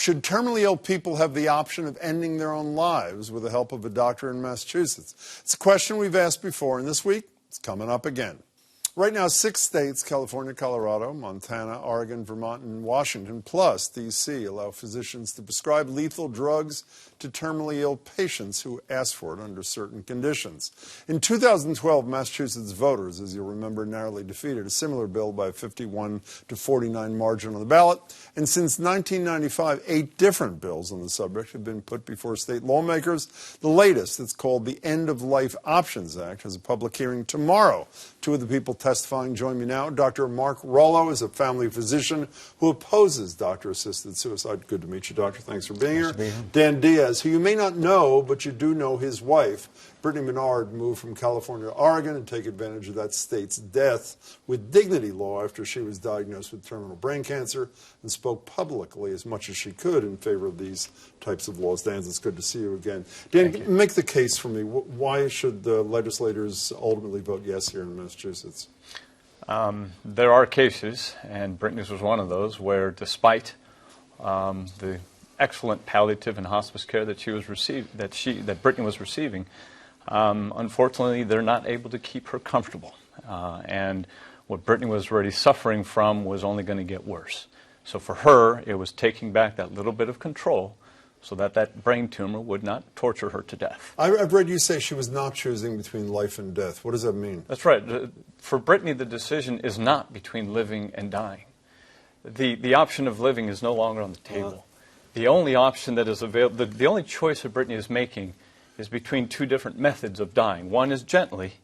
Should terminally ill people have the option of ending their own lives with the help of a doctor in Massachusetts? It's a question we've asked before, and this week it's coming up again. Right now, 6 states, California, Colorado, Montana, Oregon, Vermont, and Washington, plus D.C., allow physicians to prescribe lethal drugs to terminally ill patients who ask for it under certain conditions. In 2012, Massachusetts voters, as you'll remember, narrowly defeated a similar bill by a 51-49 margin on the ballot. And since 1995, 8 different bills on the subject have been put before state lawmakers. The latest, it's called the End of Life Options Act, has a public hearing tomorrow. 2 of the people testifying join me now. Dr. Mark Rollo is a family physician who opposes doctor-assisted suicide. Good to meet you, doctor. Thanks for being here. Dan Diaz, who you may not know, but you do know his wife, Brittany Menard, moved from California to Oregon to take advantage of that state's death with dignity law after she was diagnosed with terminal brain cancer, and spoke publicly as much as she could in favor of these types of laws. Dan, it's good to see you again. Dan, make the case for me. Why should the legislators ultimately vote yes here in Massachusetts? There are cases, and Brittany's was one of those, where despite the excellent palliative and hospice care that that Brittany was receiving, unfortunately, they're not able to keep her comfortable. And what Brittany was already suffering from was only going to get worse. So for her, it was taking back that little bit of control so that that brain tumor would not torture her to death. I've read you say she was not choosing between life and death. What does that mean? That's right. For Brittany, the decision is not between living and dying. The option of living is no longer on the table. The only option that is available, the only choice that Brittany is making is between 2 different methods of dying. One is gently,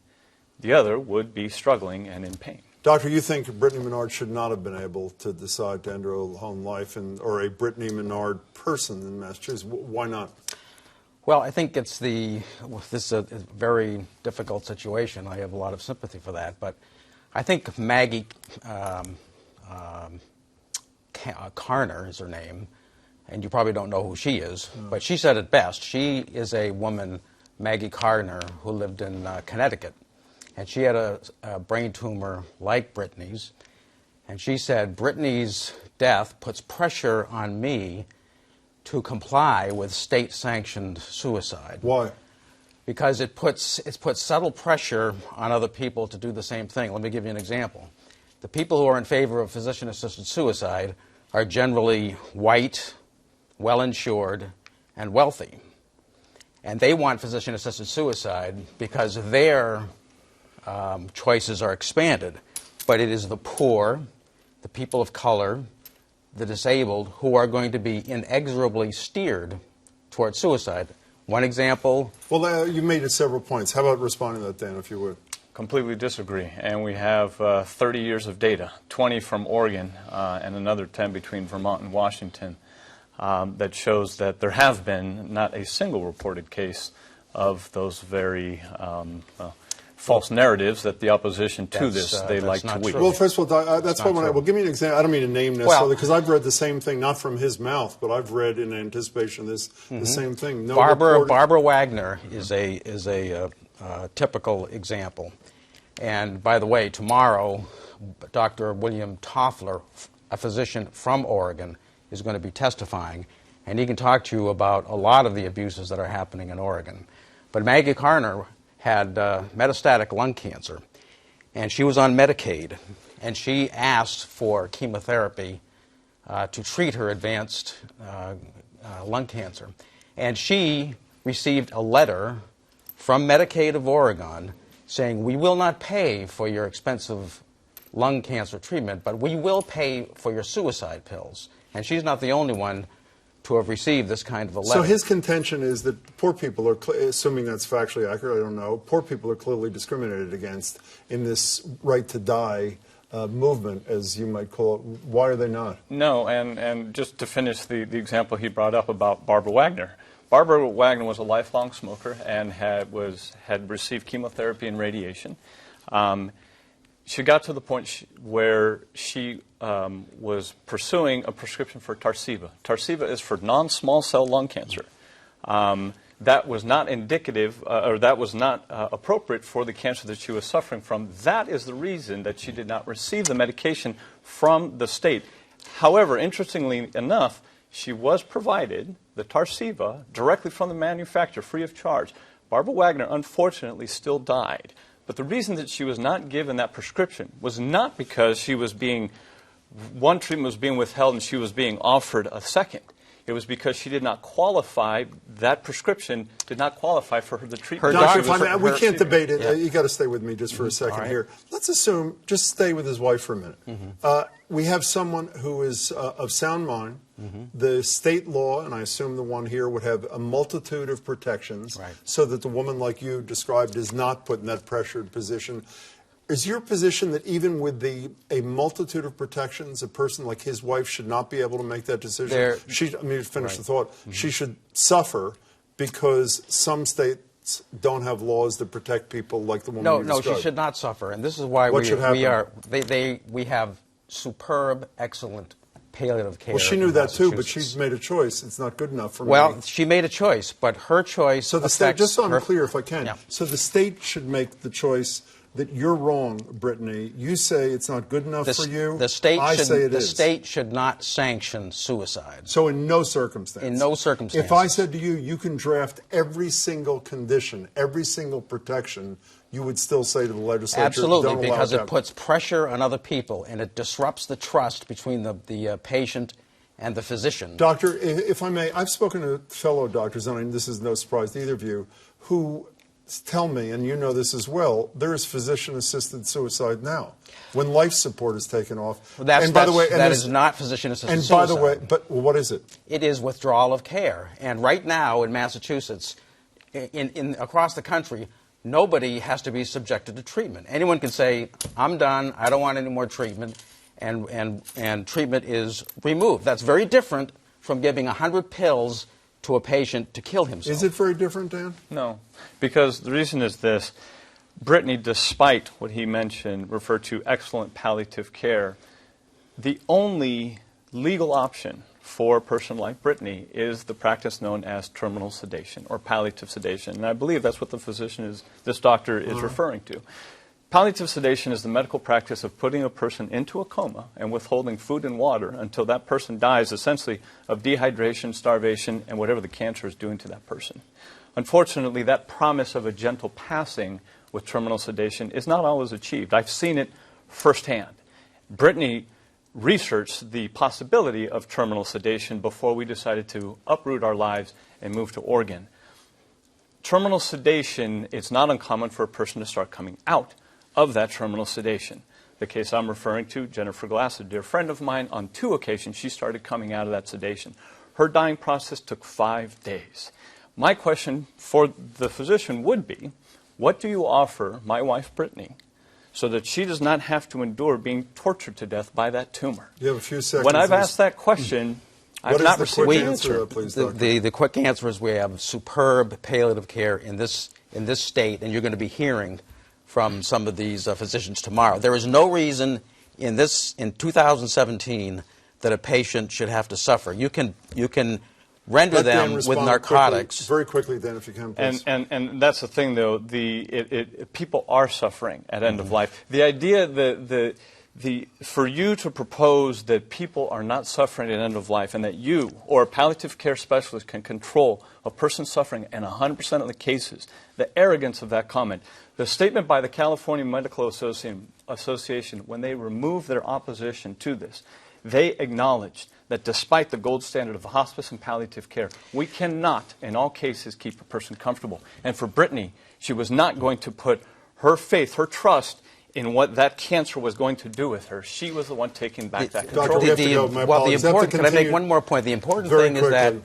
the other would be struggling and in pain. Doctor, you think Brittany Menard should not have been able to decide to end her own life, or a Brittany Menard person in Massachusetts? Why not? Well, I think this is a very difficult situation. I have a lot of sympathy for that. But I think Maggie Carner is her name, and you probably don't know who she is, but she said it best. She is a woman, Maggie Carner, who lived in Connecticut. And she had a brain tumor like Brittany's. And she said, Brittany's death puts pressure on me to comply with state-sanctioned suicide. Why? Because it puts subtle pressure on other people to do the same thing. Let me give you an example. The people who are in favor of physician-assisted suicide are generally white, well-insured, and wealthy. And they want physician-assisted suicide because their choices are expanded. But it is the poor, the people of color, the disabled, who are going to be inexorably steered towards suicide. One example... Well, you made it several points. How about responding to that, Dan, if you would? Completely disagree. And we have 30 years of data, 20 from Oregon and another 10 between Vermont and Washington, that shows that there have been not a single reported case of those very false narratives that the opposition to they like to weave. Well, first of all, that's why well, give me an example. I don't mean to name necessarily, because I've read the same thing, not from his mouth, but I've read in anticipation of this the same thing. No Barbara Wagner is a typical example. And by the way, tomorrow, Dr. William Toffler, a physician from Oregon, is going to be testifying, and he can talk to you about a lot of the abuses that are happening in Oregon. But Maggie Carner had metastatic lung cancer, and she was on Medicaid, and she asked for chemotherapy to treat her advanced lung cancer. And she received a letter from Medicaid of Oregon saying, we will not pay for your expensive lung cancer treatment, but we will pay for your suicide pills. And she's not the only one to have received this kind of a letter. So his contention is that poor people are, assuming that's factually accurate, I don't know, poor people are clearly discriminated against in this right to die movement, as you might call it. Why are they not? No, and just to finish the example he brought up about Barbara Wagner. Barbara Wagner was a lifelong smoker and had received chemotherapy and radiation. She got to the point where she was pursuing a prescription for Tarceva. Tarceva is for non-small cell lung cancer. That was not indicative, or that was not appropriate for the cancer that she was suffering from. That is the reason that she did not receive the medication from the state. However, interestingly enough, she was provided the Tarceva directly from the manufacturer, free of charge. Barbara Wagner, unfortunately, still died. But the reason that she was not given that prescription was not because one treatment was being withheld and she was being offered a second. It was because she did not qualify, that prescription did not qualify for the treatment. Doctor, we can't debate it. Yeah. You got to stay with me just for a second here. Let's assume, just stay with his wife for a minute. We have someone who is of sound mind. The state law, and I assume the one here, would have a multitude of protections so that the woman like you described is not put in that pressured position. Is your position that even with a multitude of protections, a person like his wife should not be able to make that decision? Let me finish the thought. She should suffer because some states don't have laws that protect people like the woman you described. No, she should not suffer. And this is why we have superb, excellent palliative care. Well, she knew that too, but she's made a choice. It's not good enough for me. Well, she made a choice, but her choice So the state, just so I'm clear if I can, so the state should make the choice that you're wrong, Brittany. You say it's not good enough for you. The state should not sanction suicide. So in no circumstance. In no circumstance. If I said to you, you can draft every single condition, every single protection, you would still say to the legislature, absolutely, don't because allow it puts pressure on other people and it disrupts the trust between the patient and the physician. Doctor, if I may, I've spoken to fellow doctors, and this is no surprise to either of you, who tell me, and you know this as well, there is physician-assisted suicide now when life support is taken off. Well, that is not physician-assisted suicide. And by the way, what is it? It is withdrawal of care. And right now in Massachusetts, across the country, nobody has to be subjected to treatment. Anyone can say, I'm done, I don't want any more treatment, and treatment is removed. That's very different from giving 100 pills to a patient to kill himself. Is it very different, Dan? No, because the reason is this. Brittany, despite what he mentioned, referred to excellent palliative care, the only legal option for a person like Brittany is the practice known as terminal sedation or palliative sedation. And I believe that's what this doctor is referring to. Palliative sedation is the medical practice of putting a person into a coma and withholding food and water until that person dies, essentially, of dehydration, starvation, and whatever the cancer is doing to that person. Unfortunately, that promise of a gentle passing with terminal sedation is not always achieved. I've seen it firsthand. Brittany researched the possibility of terminal sedation before we decided to uproot our lives and move to Oregon. Terminal sedation, it's not uncommon for a person to start coming out of that terminal sedation. The case I'm referring to, Jennifer Glass, a dear friend of mine, on 2 occasions she started coming out of that sedation. Her dying process took 5 days. My question for the physician would be, what do you offer my wife Brittany so that she does not have to endure being tortured to death by that tumor? You have a few seconds. When I've asked that question, I've not received an answer. The quick answer is we have superb palliative care in this state, and you're going to be hearing from some of these physicians tomorrow. There is no reason in 2017 that a patient should have to suffer. You can render them with narcotics. Very quickly, then, if you can, please. And that's the thing, though. People are suffering at end of life. The idea that for you to propose that people are not suffering at end of life and that you or a palliative care specialist can control a person's suffering in 100% of the cases, the arrogance of that comment, the statement by the California Medical Association when they removed their opposition to this, they acknowledged that despite the gold standard of hospice and palliative care, we cannot, in all cases, keep a person comfortable. And for Brittany, she was not going to put her faith, her trust, in what that cancer was going to do with her. She was the one taking back that control. Doctor, we have to go. My apologies. Can I make one more point? The important thing is that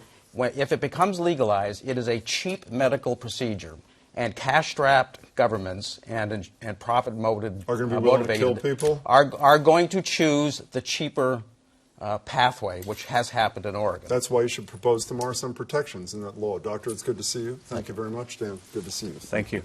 if it becomes legalized, it is a cheap medical procedure. And cash-strapped governments and profit-motivated are going to be willing to kill people? Are going to choose the cheaper pathway, which has happened in Oregon. That's why you should propose tomorrow some protections in that law. Doctor, it's good to see you. Thank you very much, Dan. Good to see you. Thank you.